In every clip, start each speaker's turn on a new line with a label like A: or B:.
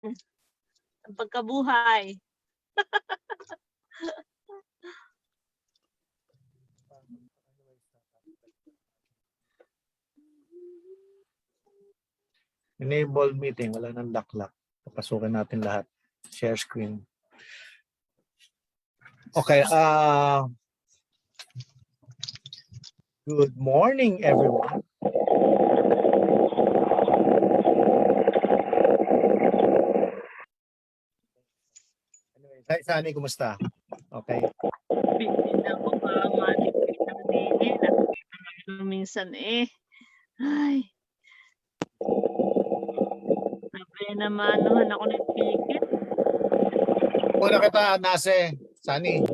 A: Ang pagkabuhay.
B: Enable meeting, wala nang lock. Papasukin natin lahat. Share screen. Okay, good morning, everyone. Anyway, hi, Sunny, kumusta? Okay.
A: Busy na ako para matipid ng dili. Nakikita na minsan eh. Ay. Sabi naman ako ng ticket.
B: Muna kita, Nase, Sunny.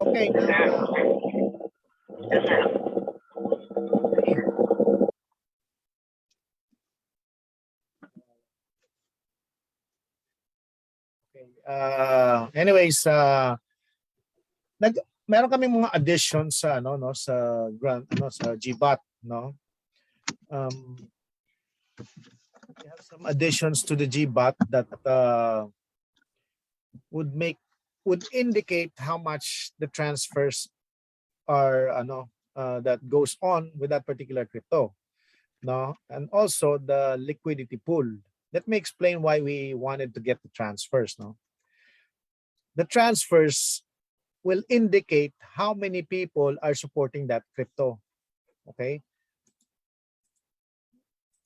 B: Okay, now. Okay. Anyways, meron kami mga additions sa sa GBot, no? We have some additions to the GBot that would indicate how much the transfers are that goes on with that particular crypto, no? And also the liquidity pool. Let me explain why we wanted to get the transfers, no? The transfers will indicate how many people are supporting that crypto. Okay.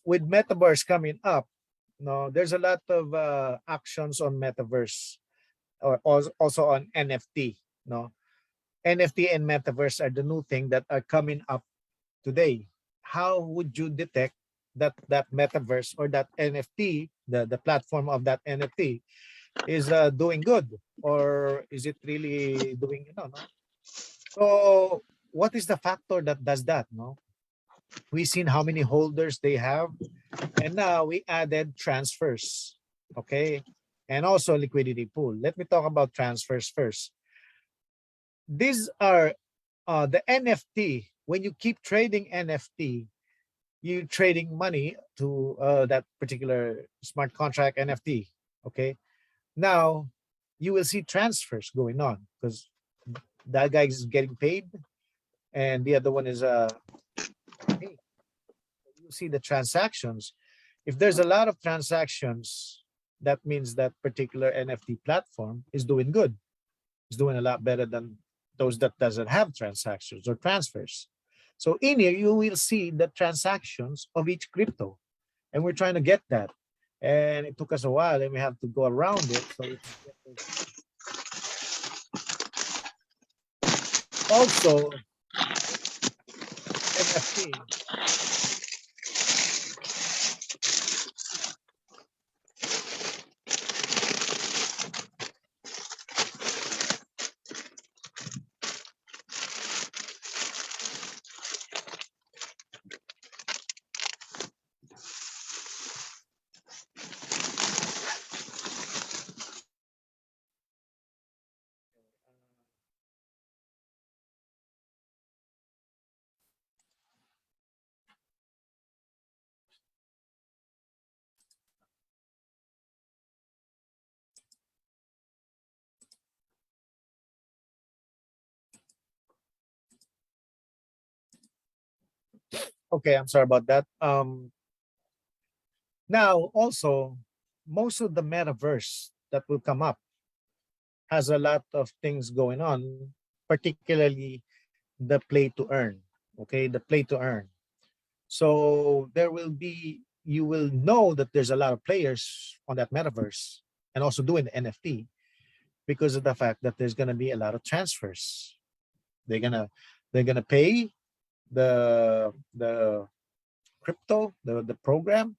B: With Metaverse coming up, no, there's a lot of actions on Metaverse, or also on NFT. No, NFT and Metaverse are the new thing that are coming up today. How would you detect that Metaverse or that NFT, the platform of that NFT, is doing good, or is it really doing, no? So what is the factor that does that? No, we've seen how many holders they have, and now we added transfers, okay, and also liquidity pool. Let me talk about transfers first. These are the NFT. When you keep trading NFT, you trading money to that particular smart contract NFT. Okay, now you will see transfers going on because that guy is getting paid and the other one is paid. You see the transactions. If there's a lot of transactions, that means that particular NFT platform is doing good. It's doing a lot better than those that doesn't have transactions or transfers. So in here, you will see the transactions of each crypto. And we're trying to get that. And it took us a while and we have to go around it. So also, NFT. Okay, I'm sorry about that. Now, also, most of the metaverse that will come up has a lot of things going on, particularly the play to earn. Okay, the play to earn. So you will know that there's a lot of players on that metaverse and also doing the NFT because of the fact that there's gonna be a lot of transfers. They're gonna pay the crypto, the program,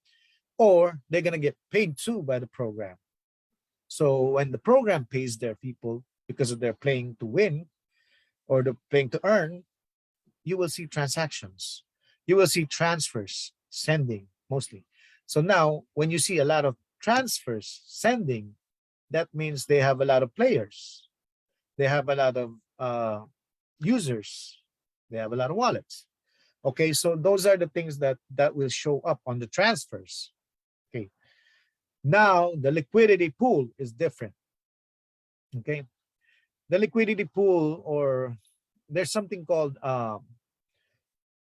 B: or they're gonna get paid too by the program. So when the program pays their people because of their playing to win or the playing to earn, you will see transactions. You will see transfers, sending mostly. So now when you see a lot of transfers, sending, that means they have a lot of players. They have a lot of users. They have a lot of wallets. Okay, so those are the things that will show up on the transfers. Okay, now the liquidity pool is different. Okay, the liquidity pool, or there's something called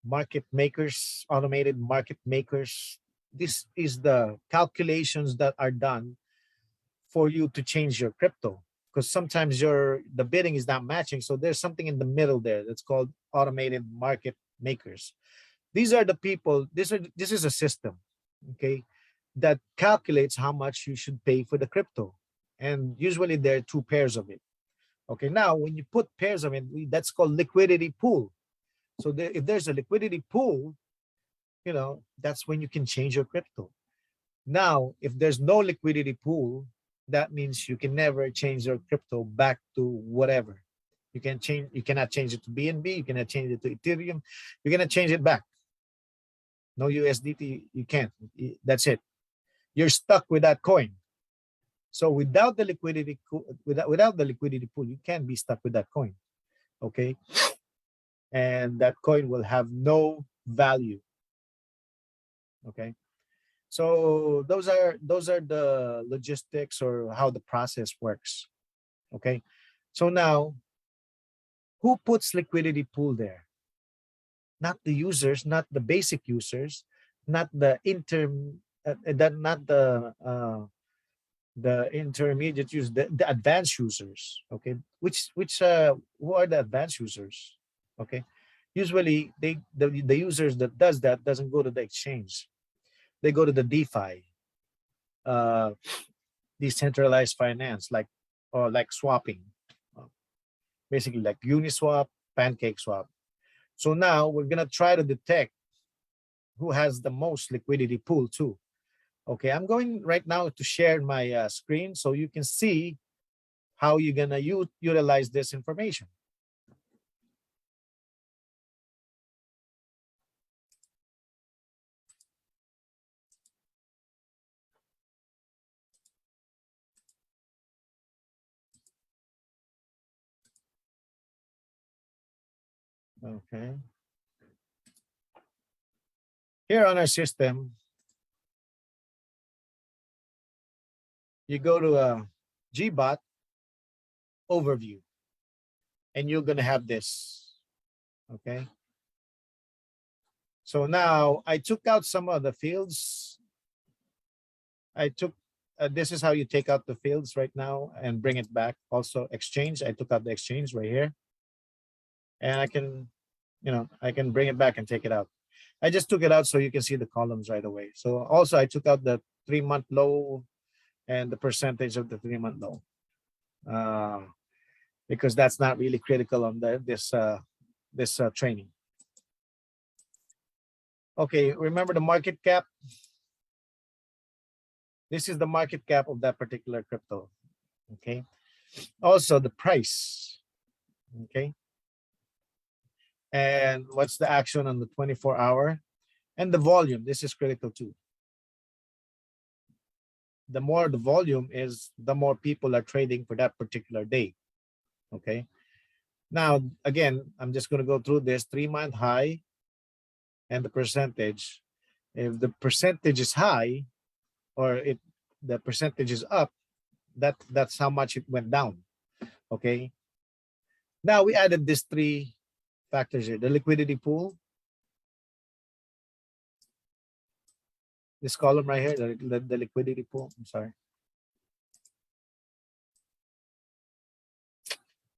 B: market makers, automated market makers. This is the calculations that are done for you to change your crypto, because sometimes the bidding is not matching. So there's something in the middle there that's called automated market makers. These are the people, this is a system, okay, that calculates how much you should pay for the crypto. And usually there are two pairs of it. Okay, now when you put pairs of it, that's called liquidity pool. So if there's a liquidity pool, that's when you can change your crypto. Now, if there's no liquidity pool, that means you can never change your crypto back to whatever. You cannot change it to BNB, you cannot change it to Ethereum, you cannot change it back. No USDT, you can't. That's it. You're stuck with that coin. So without the liquidity pool, you can't be stuck with that coin. Okay. And that coin will have no value. Okay. So those are the logistics, or how the process works. Okay. So now, who puts liquidity pool there? Not the users, not the basic users, not the the intermediate users, the advanced users. Okay. Who are the advanced users? Okay. Usually the users that does that doesn't go to the exchange. They go to the DeFi, uh, decentralized finance, like swapping, uh, basically like Uniswap, PancakeSwap. So now we're gonna try to detect who has the most liquidity pool too. Okay, I'm going right now to share my screen so you can see how you're gonna utilize this information. Okay. Here on our system, you go to a GBot overview, and you're gonna have this. Okay. So now I took out some of the fields. I took this is how you take out the fields right now and bring it back. Also exchange, I took out the exchange right here, and I can bring it back and take it out. I just took it out so you can see the columns right away. So also I took out the 3-month low and the percentage of the 3-month low, because that's not really critical on this training. Okay, remember the market cap? This is the market cap of that particular crypto. Okay. Also the price. Okay. And what's the action on the 24-hour? And the volume. This is critical too. The more the volume is, the more people are trading for that particular day. Okay. Now, again, I'm just going to go through this 3-month high and the percentage. If the percentage is high, or the percentage is up, that's how much it went down. Okay. Now we added these 3 factors here: the liquidity pool, this column right here, the liquidity pool. I'm sorry,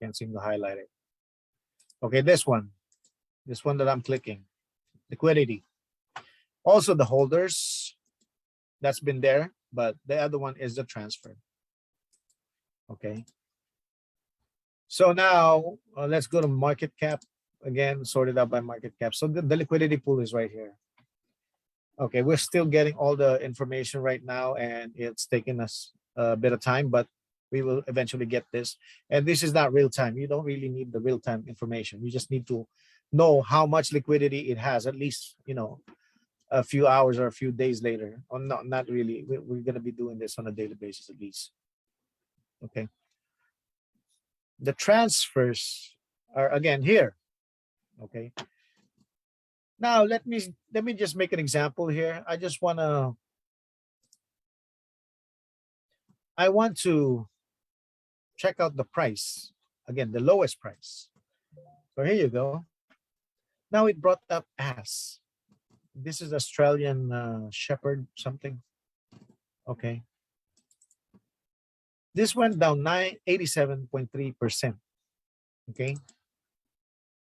B: can't seem to highlight it. Okay, this one that I'm clicking, liquidity. Also the holders, that's been there, but the other one is the transfer. Okay. So now let's go to market cap. Again, sorted out by market cap. So the liquidity pool is right here. Okay, we're still getting all the information right now, and it's taking us a bit of time, but we will eventually get this. And this is not real time. You don't really need the real time information. You just need to know how much liquidity it has, at least, a few hours or a few days later. Or not really. We're going to be doing this on a daily basis at least. Okay. The transfers are again here. Okay. Now let me just make an example here. I want to check out the price. Again, the lowest price. So here you go. Now it brought up as. This is Australian Shepherd something. Okay. This went down 87.3%. Okay.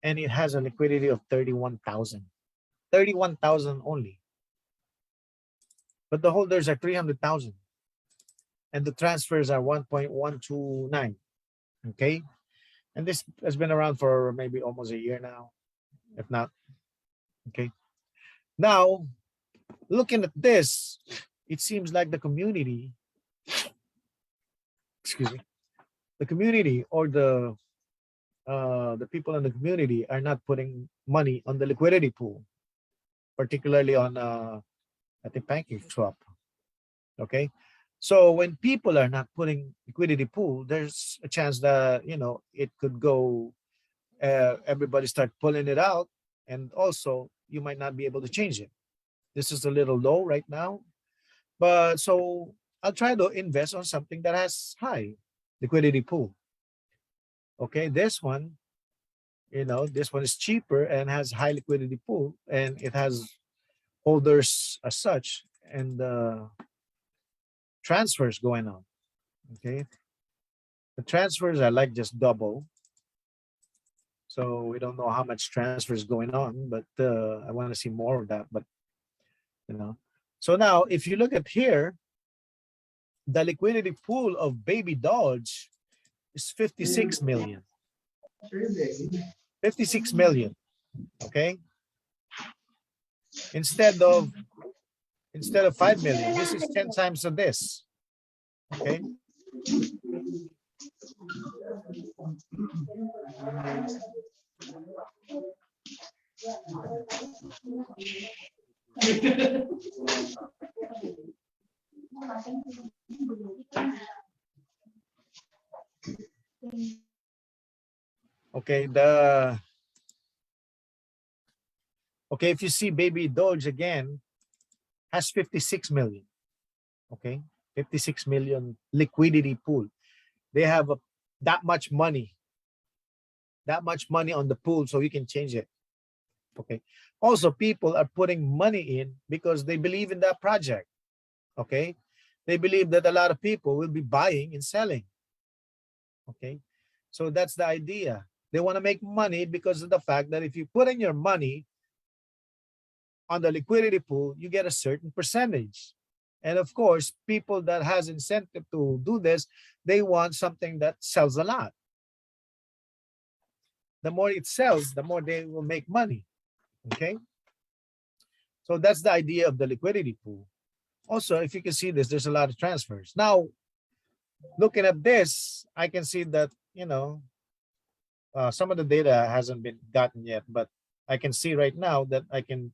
B: And it has a liquidity of 31,000. 31,000 only. But the holders are 300,000. And the transfers are 1.129. Okay. And this has been around for maybe almost a year now, if not. Okay. Now, looking at this, it seems like the community, excuse me, the community or the people in the community are not putting money on the liquidity pool, particularly on I think banking swap. Okay. So when people are not putting liquidity pool, there's a chance that it could go. Everybody start pulling it out, and also you might not be able to change it. This is a little low right now, but so I'll try to invest on something that has high liquidity pool. Okay, this one is cheaper and has high liquidity pool, and it has holders as such, and transfers going on. Okay, the transfers are like just double. So we don't know how much transfers going on, but I want to see more of that. But so now if you look at here, the liquidity pool of Baby Dodge is 56 million. 56 million. Okay. Instead of 5 million, this is 10 times of this. Okay. Okay, if you see Baby Doge again, has 56 million. Okay, 56 million liquidity pool. They have that much money on the pool, so you can change it. Okay. Also, people are putting money in because they believe in that project. Okay. They believe that a lot of people will be buying and selling. Okay. So that's the idea. They want to make money because of the fact that if you put in your money on the liquidity pool, you get a certain percentage. And of course, people that has incentive to do this, they want something that sells a lot. The more it sells, the more they will make money. Okay. So that's the idea of the liquidity pool. Also, if you can see this, there's a lot of transfers. Now, looking at this, I can see that, some of the data hasn't been gotten yet, but I can see right now that I can,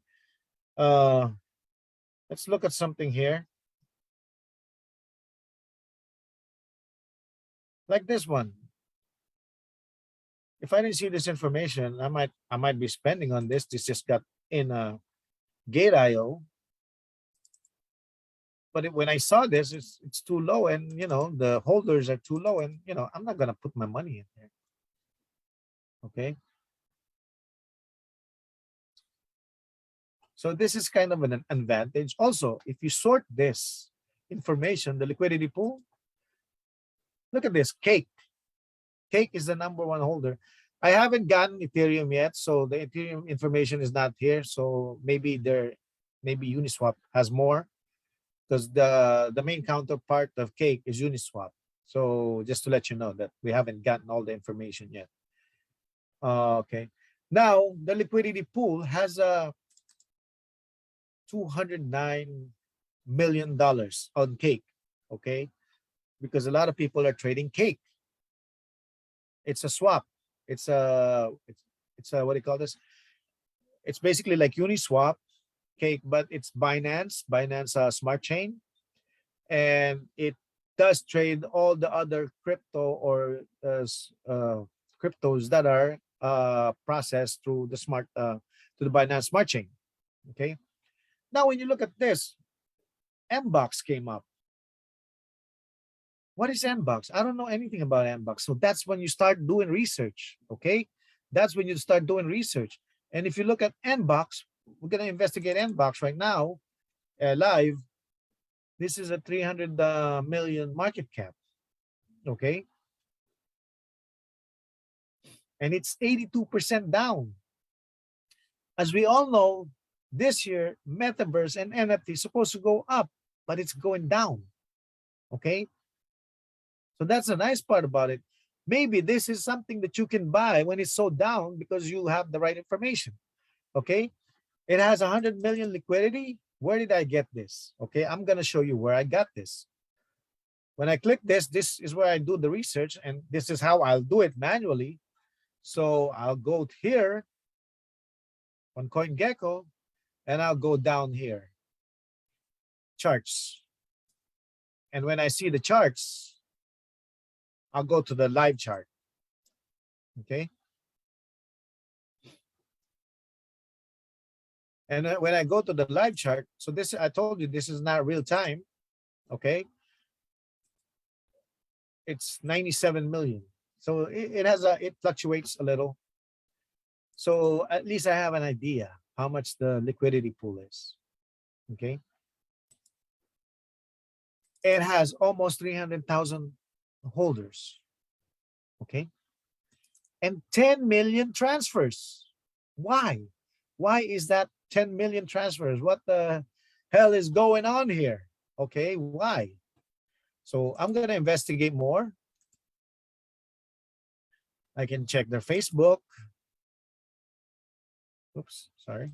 B: let's look at something here. Like this one. If I didn't see this information, I might be spending on this. This just got in Gate.io. But when I saw this, it's too low, and the holders are too low, and I'm not gonna put my money in there. Okay. So this is kind of an advantage. Also, if you sort this information, the liquidity pool, look at this, Cake. Cake is the #1 holder. I haven't gotten Ethereum yet, so the Ethereum information is not here. So maybe Uniswap has more, because the main counterpart of Cake is Uniswap. So just to let you know that we haven't gotten all the information yet. Okay. Now the liquidity pool has a $209 million on Cake. Okay, because a lot of people are trading Cake. It's a swap. It's a what do you call this? It's basically like Uniswap Cake, but it's Binance Smart Chain, and it does trade all the other crypto or cryptos that are processed through the to the Binance Smart Chain. Okay. Now, when you look at this, Mbox came up. What is Mbox? I don't know anything about Mbox. So that's when you start doing research. Okay. That's when you start doing research. And if you look at Mbox, we're going to investigate Mbox right now, live. This is a 300 million market cap. Okay. And it's 82% down. As we all know, this year, Metaverse and NFT is supposed to go up, but it's going down. Okay. So that's the nice part about it. Maybe this is something that you can buy when it's so down because you have the right information. Okay. It has 100 million liquidity. Where did I get this? Okay. I'm going to show you where I got this. When I click this, this is where I do the research, and this is how I'll do it manually. So I'll go here on CoinGecko, and I'll go down here, charts. And when I see the charts, I'll go to the live chart. Okay. And when I go to the live chart, so this, I told you, this is not real time. Okay. It's 97 million. So it fluctuates a little. So at least I have an idea how much the liquidity pool is. Okay. It has almost 300,000 holders. Okay. And 10 million transfers. Why? Why is that 10 million transfers? What the hell is going on here? Okay, why? So I'm going to investigate more. I can check their Facebook. Oops, sorry.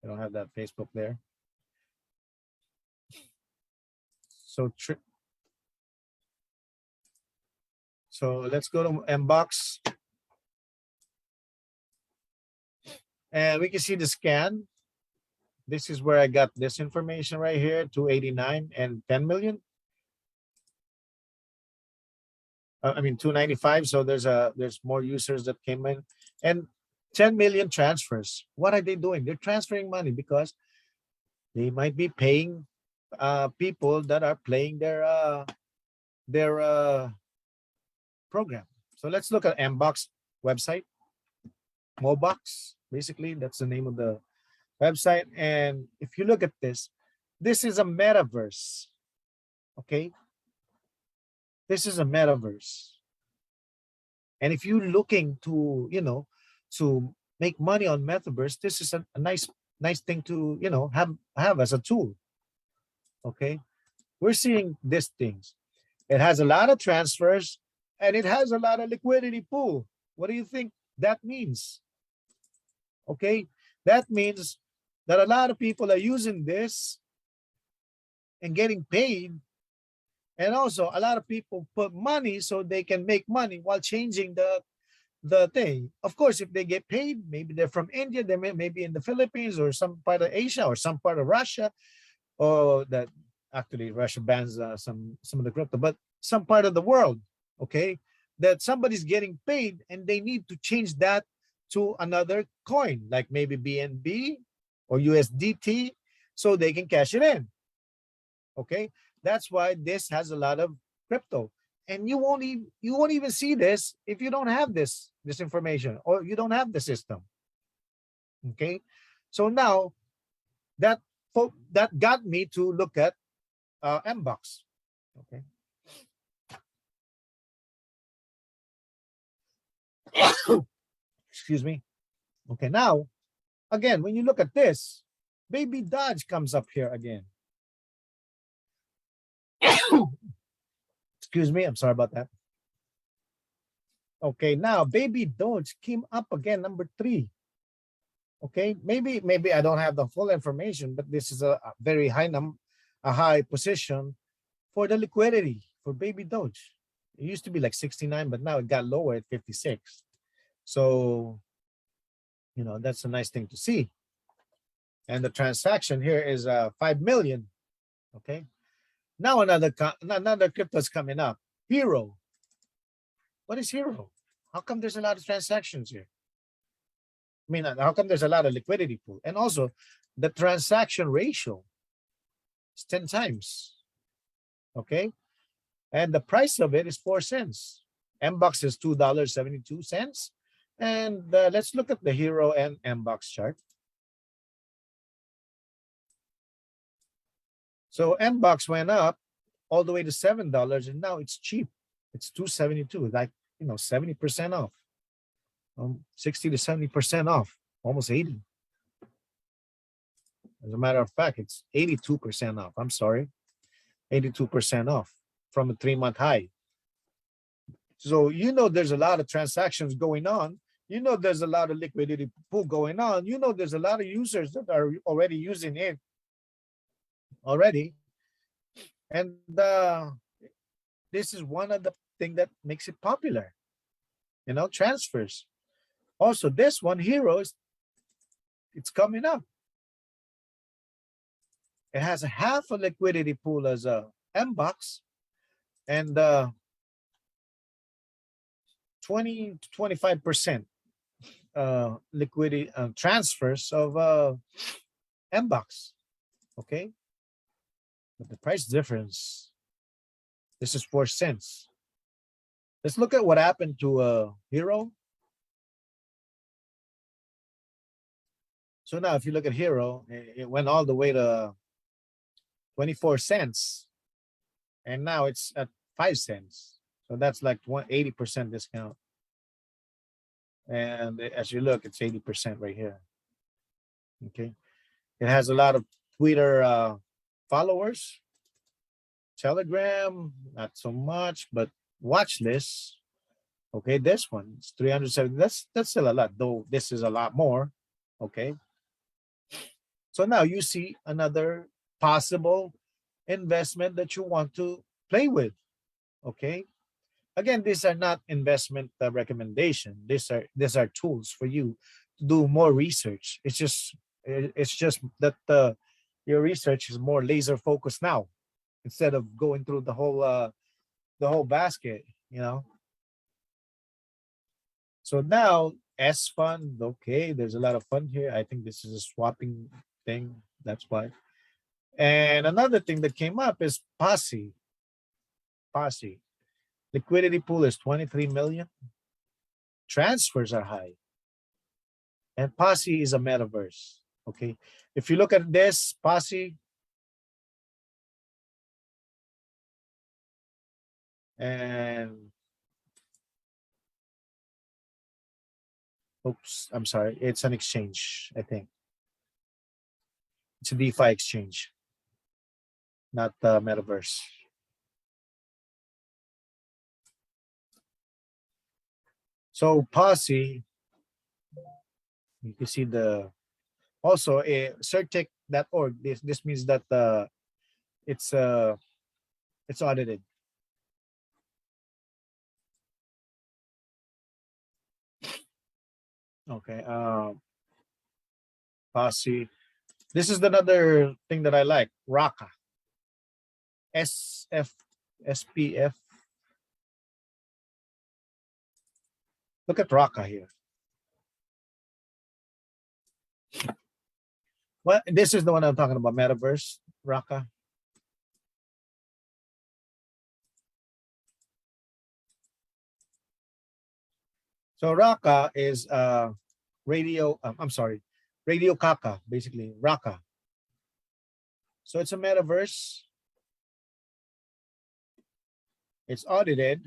B: I don't have that Facebook there. So let's go to Mbox. And we can see the scan. This is where I got this information right here, 289 and 10 million. I mean 295. So there's more users that came in, and 10 million transfers. What are they doing? They're transferring money because they might be paying people that are playing their program. So let's look at Mbox website. Mobox, basically, that's the name of the website. And if you look at this, this is a metaverse. Okay. This is a metaverse. And if you're looking to, to make money on metaverse, this is a nice thing to, have as a tool. Okay. We're seeing these things. It has a lot of transfers and it has a lot of liquidity pool. What do you think that means? Okay. That means that a lot of people are using this and getting paid. And also a lot of people put money so they can make money while changing the thing. Of course, if they get paid, maybe they're from India, they may be in the Philippines or some part of Asia or some part of Russia, or that actually Russia bans some of the crypto, but some part of the world, okay, that somebody's getting paid and they need to change that to another coin, like maybe BNB or USDT, so they can cash it in. Okay, that's why this has a lot of crypto, and you won't even see this if you don't have this information or you don't have the system. Okay, so now that got me to look at Mbox. Okay. Excuse me. Okay, now again, when you look at this, Baby Dodge comes up here again. Excuse me, I'm sorry about that. Okay, now Baby Doge came up again, number 3. Okay, maybe I don't have the full information, but this is a very high position for the liquidity for Baby Doge. It used to be like 69, but now it got lower at 56. So, that's a nice thing to see. And the transaction here is 5 million. Okay. Now another crypto is coming up. Hero. What is Hero? How come there's a lot of transactions here? I mean, how come there's a lot of liquidity pool? And also the transaction ratio is 10 times. Okay. And the price of it is 4 cents. MBOX is $2.72. And let's look at the Hero and MBOX chart. So MBOX went up all the way to $7, and now it's cheap. It's $2.72, like 70% off. 60 to 70% off, almost 80. As a matter of fact, it's 82% off. I'm sorry, 82% off from a 3-month high. So there's a lot of transactions going on. There's a lot of liquidity pool going on. There's a lot of users that are already using it already. And this is one of the things that makes it popular, transfers. Also, this one, Heroes, it's coming up. It has a half a liquidity pool as a MBOX, and 20 to 25% liquidity transfers of MBOX. Okay, but the price difference, this is 4 cents. Let's look at what happened to Hero. So now if you look at Hero, it went all the way to 24 cents, and now it's at 5 cents. So that's like 80% discount. And as you look, it's 80% right here. Okay. It has a lot of Twitter followers. Telegram, not so much, but watch list. Okay, this one, it's 370. That's still a lot, though this is a lot more. Okay. So now you see another possible investment that you want to play with. Okay. Again, these are not investment recommendation. These are tools for you to do more research. It's just that your research is more laser focused now, instead of going through the whole basket. So now S fund, okay, there's a lot of fun here. I think this is a swapping thing. That's why. And another thing that came up is Posse. Posse. Liquidity pool is 23 million. Transfers are high. And Posse is a metaverse. Okay. If you look at this, Posse, and oops, I'm sorry. It's an exchange, I think. It's a DeFi exchange, not the metaverse. So Posse, you can see also a certec.org. This means that it's audited. Okay. Posse. This is another thing that I like. Raka. SPF. Look at Raka here. Well, this is the one I'm talking about, Metaverse, Raka. So Raka is Radio Kaka, basically, Raka. So it's a metaverse. It's audited.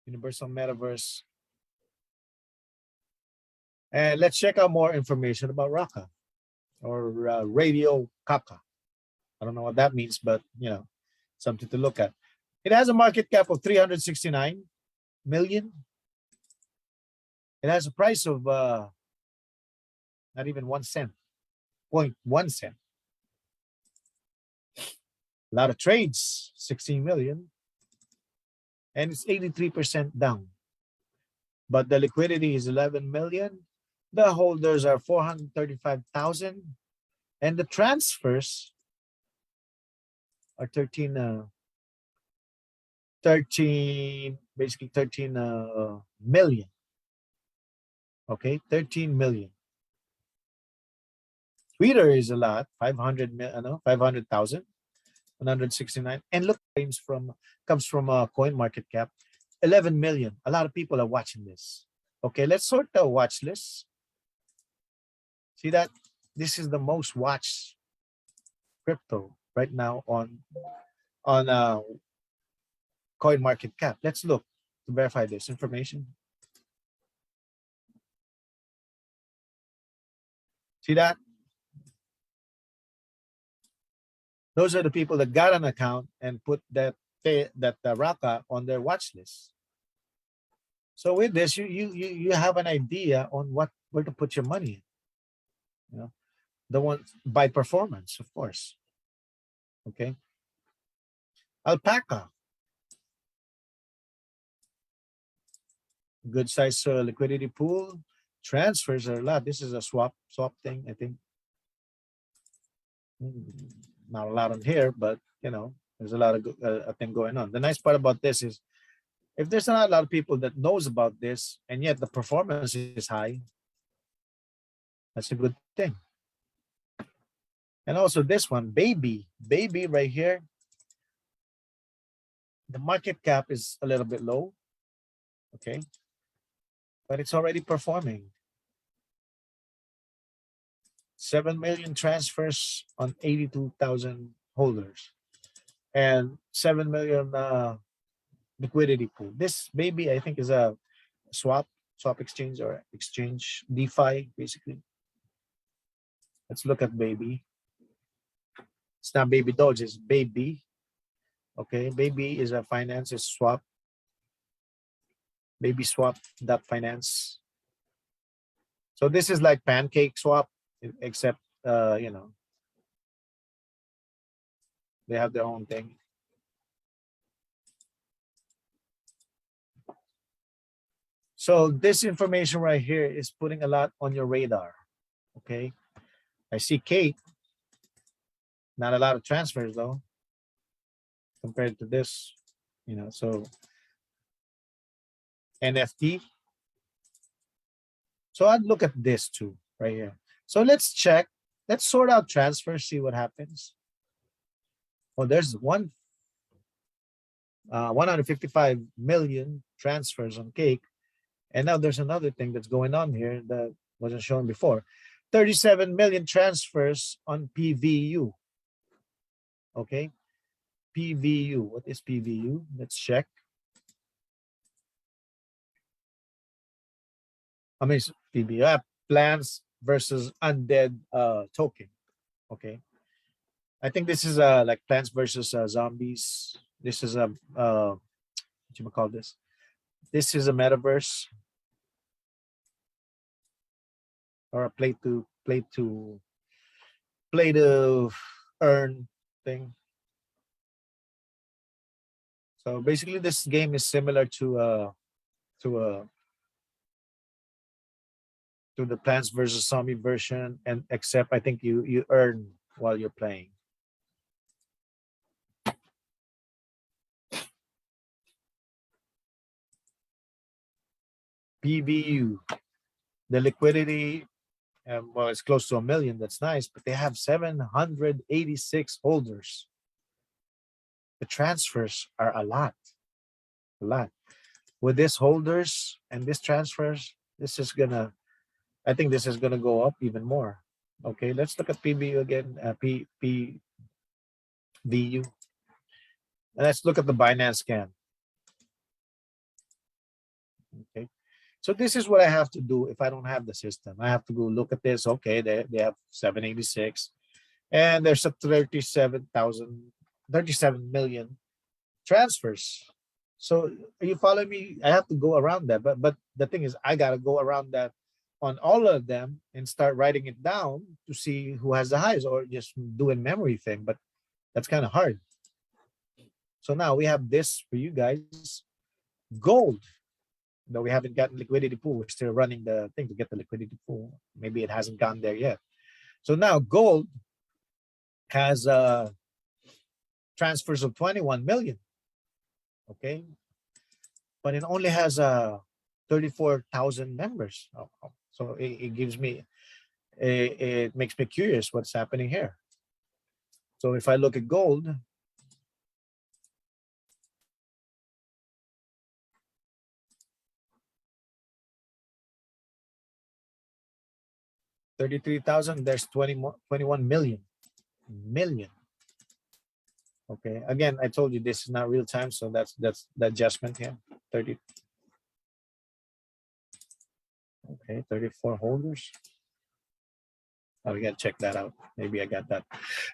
B: Universal Metaverse. And let's check out more information about Raka, or Radio Kaka. I don't know what that means, but something to look at. It has a market cap of 369 million. It has a price of not even 1 cent, 0.1 cent. A lot of trades, 16 million. And it's 83% down. But the liquidity is 11 million. The holders are 435,000. And the transfers are 13 basically 13 million. Okay, 13 million. Twitter is a lot, 500 million, 500,000, 169. And look, comes from Coin Market Cap, 11 million. A lot of people are watching this. Okay, let's sort the watch list. See that? This is the most watched crypto right now on Coin Market Cap. Let's look to verify this information. See that? Those are the people that got an account and put that Raka on their watch list. So with this, you have an idea on where to put your money in. You know, the one by performance, of course. Okay. Alpaca, good size liquidity pool. Transfers are a lot. This is a swap thing, I think. Not a lot on here, but there's a lot of thing going on. The nice part about this is, if there's not a lot of people that knows about this, and yet the performance is high, that's a good thing. And also this one, baby right here. The market cap is a little bit low, okay, but it's already performing. 7 million transfers on 82,000 holders, and 7 million liquidity pool. This baby, I think, is a swap exchange or exchange DeFi, basically. Let's look at baby. It's not baby Doge, it's baby. Okay, baby is a finance, is swap. Baby swap finance. So this is like pancake swap, except they have their own thing. So this information right here is putting a lot on your radar. Okay, I see Kate. Not a lot of transfers though, compared to this. So NFT. So I'd look at this too, right here. So let's check. Let's sort out transfers, see what happens. Oh, there's 155 million transfers on Cake. And now there's another thing that's going on here that wasn't shown before. 37 million transfers on PVU. Okay. PVU. What is PVU? Let's check. I mean, PVU, Plants versus Undead token. Okay. I think this is like Plants versus Zombies. This is a what you call this? This is a Metaverse, or a play to earn thing. So basically, this game is similar to the Plants versus Zombie version, and except I think you earn while you're playing. PVU, the liquidity, well, it's close to 1 million. That's nice, but they have 786 holders. The transfers are a lot. With these holders and these transfers, I think this is gonna go up even more. Okay, let's look at PVU again. PVU. Let's look at the Binance scan. Okay, so this is what I have to do if I don't have the system. I have to go look at this. Okay, they have 786, and there's a 37 million transfers. So you follow me? I have to go around that, but the thing is, I gotta go around that on all of them and start writing it down to see who has the highest, or just do a memory thing. But that's kind of hard. So now we have this for you guys. Gold. Though we haven't gotten liquidity pool, we're still running the thing to get the liquidity pool. Maybe it hasn't gone there yet. So now gold has transfers of 21 million. Okay, but it only has 34,000 members. So it gives me, it makes me curious what's happening here. So if I look at gold, 33,000, there's 21 million. Okay, again, I told you this is not real time, so that's the adjustment here. 30. Okay, 34 holders. Oh, we gotta check that out. Maybe I got that.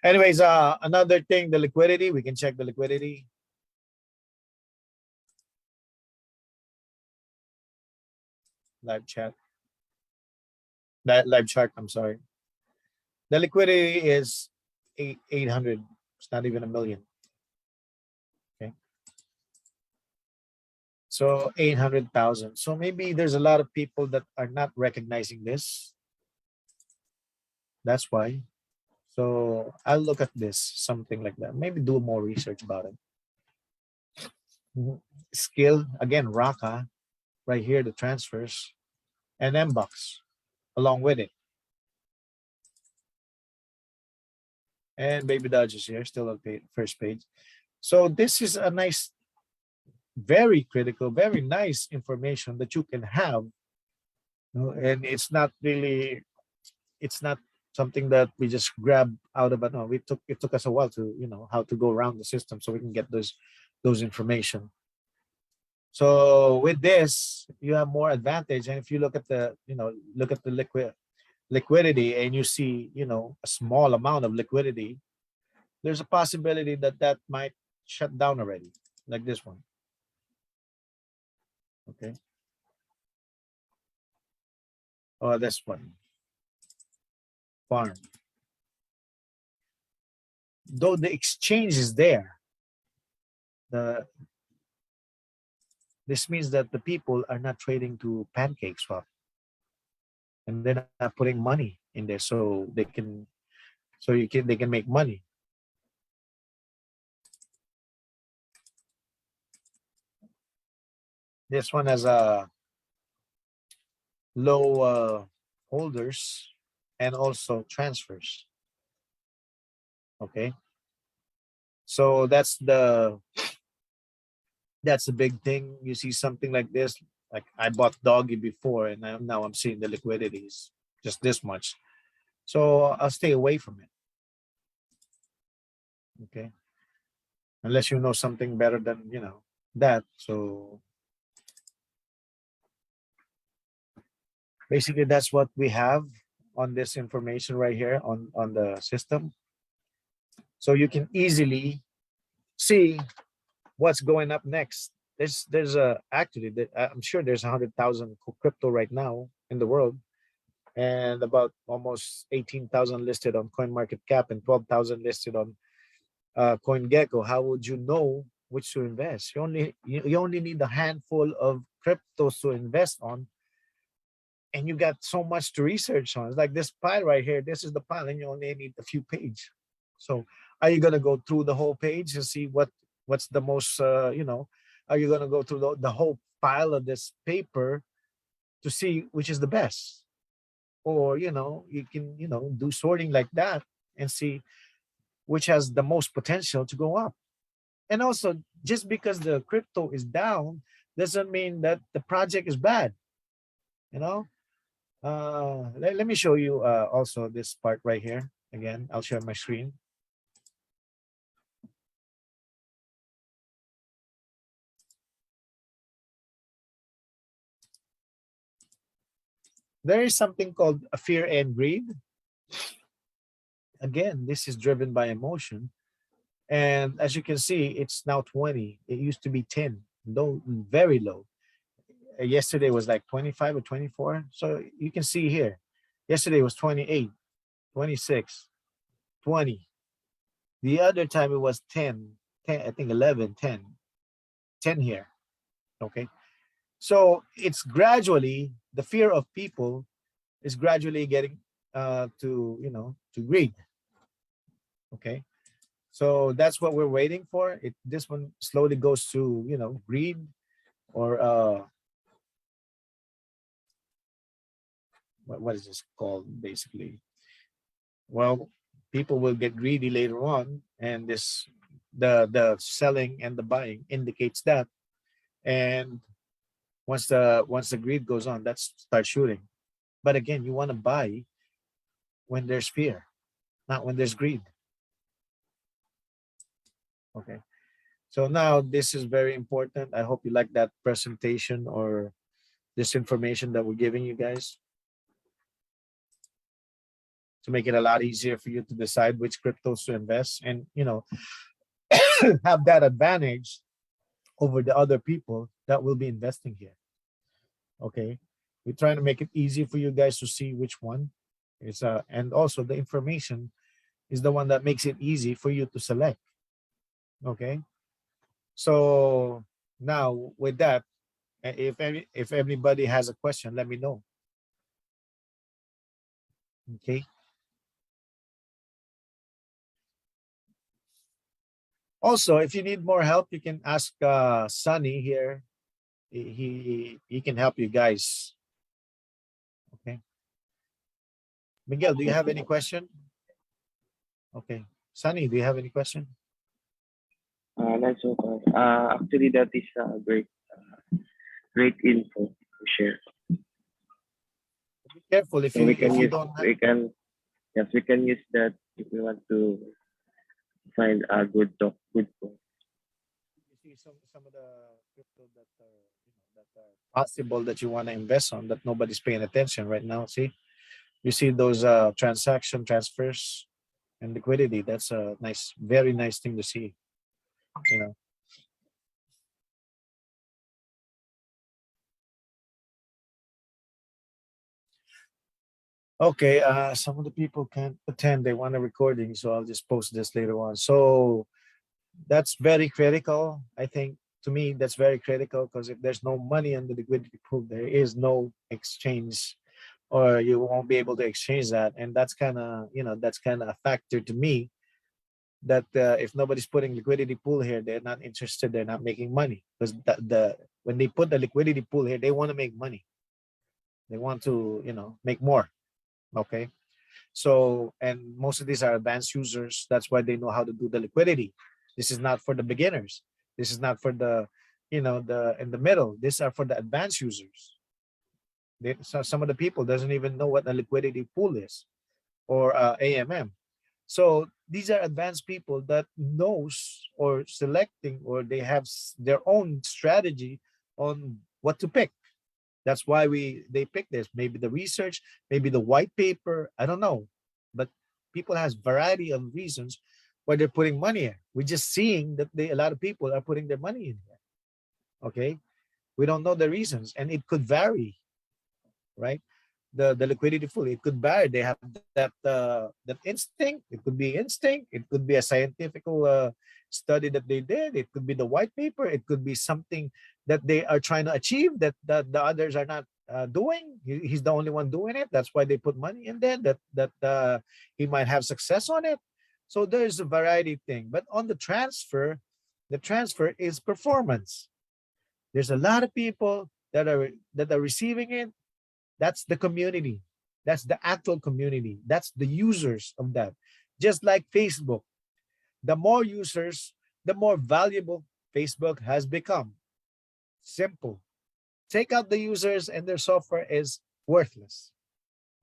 B: Anyways, another thing, the liquidity. We can check the liquidity. Live chat. That live chart. I'm sorry. The liquidity is 800. It's not even a million. Okay. So 800,000. So maybe there's a lot of people that are not recognizing this. That's why. So I'll look at this, something like that. Maybe do more research about it. Skill, again, Raka, right here, the transfers, and MBUX along with it. And Baby Dodge is here, still on first page. So this is a nice, very critical, very nice information that you can have. And it's not really, it's not something that we just grab out of it. No, it took us a while to, how to go around the system so we can get those information. So with this, you have more advantage. And if you look at the, look at the liquidity and you see, a small amount of liquidity, there's a possibility that that might shut down already, like this one. Okay. Or this one. Farm. Though the exchange is there, this means that the people are not trading to pancake swap, and they're not putting money in there so they can make money. This one has a low holders and also transfers. Okay, so that's the big thing. You see something like this, like I bought doggy before, and now I'm seeing the liquidities just this much. So I'll stay away from it. Okay, unless you know something better than that. So basically, that's what we have on this information right here on the system. So you can easily see what's going up next. There's actually I'm sure there's 100,000 crypto right now in the world, and about almost 18,000 listed on CoinMarketCap and 12,000 listed on CoinGecko. How would you know which to invest? You only need a handful of cryptos to invest on, and you got so much to research on. It's like this pile right here. This is the pile, and you only need a few pages. So, are you gonna go through the whole page and see what's the most? Are you gonna go through the whole pile of this paper to see which is the best? Or you can do sorting like that and see which has the most potential to go up. And also, just because the crypto is down doesn't mean that the project is bad. You know, let me show you also this part right here. Again, I'll share my screen. There is something called a fear and greed. Again, this is driven by emotion. And as you can see, it's now 20. It used to be 10, low, very low. Yesterday was like 25 or 24. So you can see here, yesterday was 28, 26, 20. The other time it was 10, 10, I think 11, 10, 10 here. Okay. So it's gradually, the fear of people is gradually getting to greed. Okay. So that's what we're waiting for. This one slowly goes to, greed, or what is this called basically? Well, people will get greedy later on, and the selling and the buying indicates that. And once the greed goes on, that starts shooting. But again, you want to buy when there's fear, not when there's greed. Okay. So now this is very important. I hope you like that presentation or this information that we're giving you guys to make it a lot easier for you to decide which cryptos to invest, and have that advantage over the other people that will be investing here. Okay. We're trying to make it easy for you guys to see which one is, and also the information is the one that makes it easy for you to select. Okay. So now with that, if everybody has a question, let me know. Okay. Also, if you need more help, you can ask Sunny here. He can help you guys. Okay. Miguel, do you have any question? Okay. Sunny, do you have any question?
C: That's okay. Actually, that is great info to share.
B: Be careful if
C: So we can
B: you
C: use
B: don't have,
C: we can yes we can use that if we want to find a good talk good talk.
B: you see some of the crypto that are possible that you want to invest on that nobody's paying attention right now. See, you see those transaction transfers and liquidity. That's a nice, very nice thing to see. You know. Okay, some of the people can't attend. They want a recording, so I'll just post this later on. So that's very critical. I think to me that's very critical because if there's no money in the liquidity pool, there is no exchange, or you won't be able to exchange that. And that's kind of a factor to me that if nobody's putting liquidity pool here, they're not interested. They're not making money because when they put the liquidity pool here, they want to make money. They want to make more. Okay. So, and most of these are advanced users. That's why they know how to do the liquidity. This is not for the beginners. This is not for the in the middle. These are for the advanced users. So some of the people doesn't even know what a liquidity pool is, or AMM. So these are advanced people that knows or selecting, or they have their own strategy on what to pick. That's why they pick this. Maybe the research, maybe the white paper. I don't know, but people has variety of reasons why they're putting money here. We're just seeing that a lot of people are putting their money in here. Okay, we don't know the reasons, and it could vary, right? The liquidity pool, it could vary. They have that instinct. It could be instinct. It could be a scientific study that they did. It could be the white paper. It could be something that they are trying to achieve that the others are not doing. He's the only one doing it. That's why they put money in there. That he might have success on it. So there's a variety thing. But on the transfer is performance. There's a lot of people that are receiving it. That's the community. That's the actual community. That's the users of that. Just like Facebook, the more users, the more valuable Facebook has become. Simple. Take out the users and their software is worthless.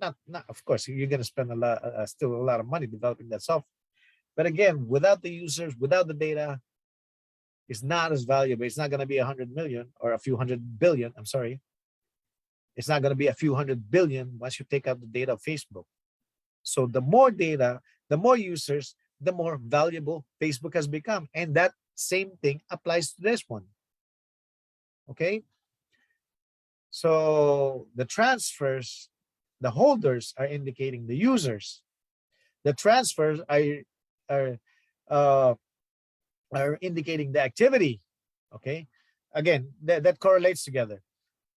B: Not of course, you're going to spend still a lot of money developing that software. But again, without the users, without the data, it's not as valuable. It's not going to be 100 million or a few hundred billion. I'm sorry. It's not going to be a few hundred billion once you take out the data of Facebook. So the more data, the more users, the more valuable Facebook has become. And that same thing applies to this one. Okay. So the transfers, the holders are indicating the users. The transfers are uh, are indicating the activity. Okay. Again, that correlates together.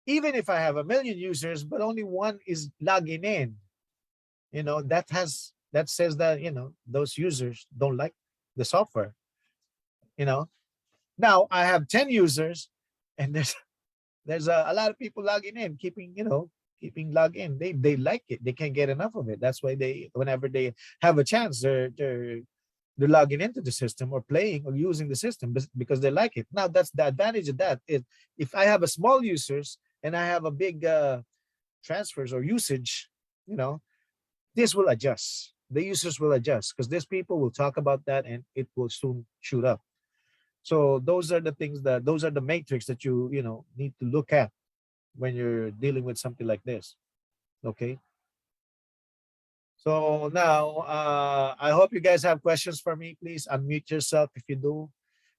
B: Even if I have 1 million users, but only one is logging in, that says that those users don't like the software. You know, now I have 10 users, and there's a lot of people logging in, keeping log in. They like it. They can't get enough of it. That's why whenever they have a chance, they're logging into the system or playing or using the system because they like it. Now that's the advantage of that. If I have a small users and I have a big transfers or usage, this will adjust. The users will adjust because these people will talk about that and it will soon shoot up. So those are the things those are the matrix that you need to look at when you're dealing with something like this. Okay. So now I hope you guys have questions for me. Please unmute yourself if you do.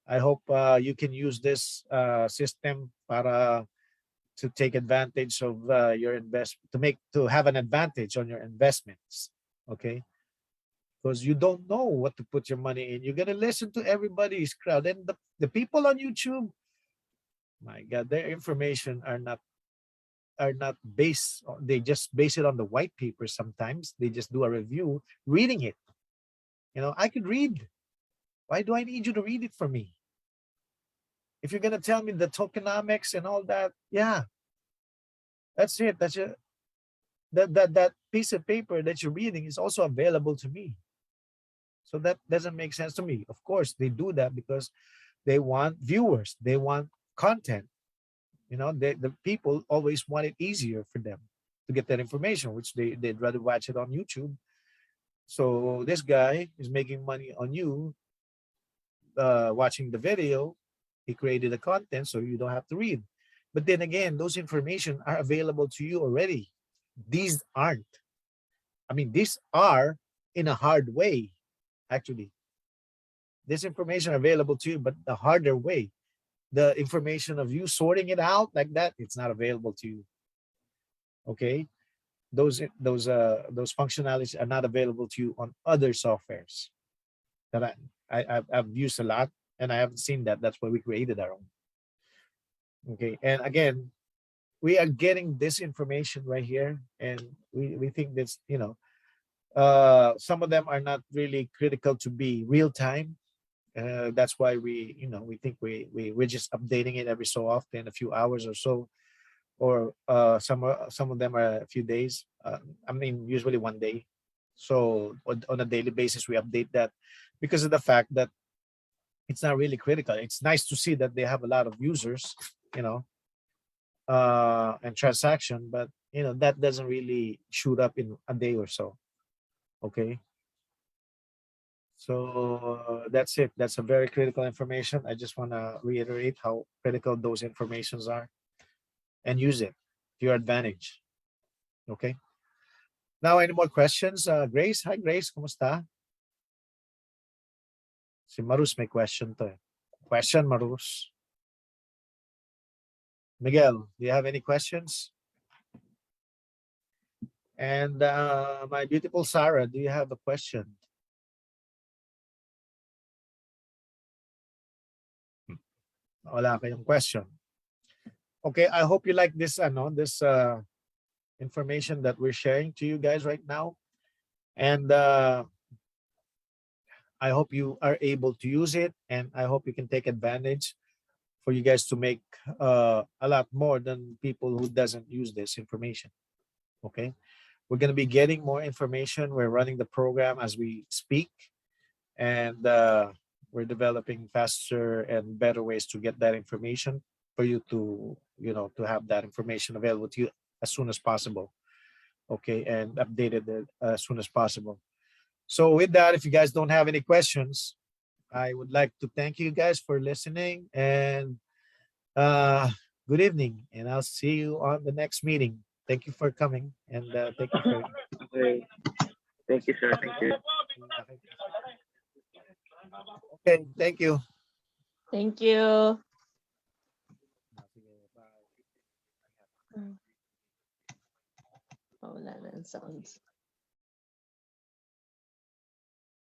B: I hope you can use this system para to take advantage of your to have an advantage on your investments. Okay. Because you don't know what to put your money in. You're gonna listen to everybody's crowd. And the people on YouTube, my God, their information are not based. They just base it on the white paper. Sometimes they just do a review, reading it. I could read. Why do I need you to read it for me? If you're gonna tell me the tokenomics and all that, yeah, that's it. That's it. That piece of paper that you're reading is also available to me. So that doesn't make sense to me. Of course, they do that because they want viewers. They want content. The people always want it easier for them to get that information, which they'd rather watch it on YouTube. So this guy is making money on you watching the video. He created the content so you don't have to read. But then again, those information are available to you already. These aren't. These are in a hard way, actually. This information available to you, but the harder way. The information of you sorting it out like that, it's not available to you. Okay, those functionalities are not available to you on other softwares that I've used a lot, and I haven't seen that. That's why we created our own. Okay, and again, we are getting this information right here, and we think this, some of them are not really critical to be real time. That's why we think we're just updating it every so often, a few hours or so, or some of them are a few days. Usually one day. So on a daily basis, we update that because of the fact that it's not really critical. It's nice to see that they have a lot of users, and transaction, but that doesn't really shoot up in a day or so. Okay. So that's it. That's a very critical information. I just want to reiterate how critical those informations are and use it to your advantage. Okay. Now, any more questions? Grace? Hi, Grace. Kumusta? Si Marus may question to. Question, Marus. Miguel, do you have any questions? And my beautiful Sarah, do you have a question? Wala kayong question. Okay, I hope you like this information that we're sharing to you guys right now. And I hope you are able to use it, and I hope you can take advantage for you guys to make a lot more than people who doesn't use this information. Okay, we're going to be getting more information. We're running the program as we speak, and we're developing faster and better ways to get that information for you to have that information available to you as soon as possible. Okay, and updated as soon as possible. So with that, if you guys don't have any questions, I would like to thank you guys for listening, and good evening, and I'll see you on the next meeting. Thank you for coming, and thank you for.
C: Okay. Thank you, sir. Thank you.
B: Okay, thank you.
A: Thank you. Oh, wala na ang sounds.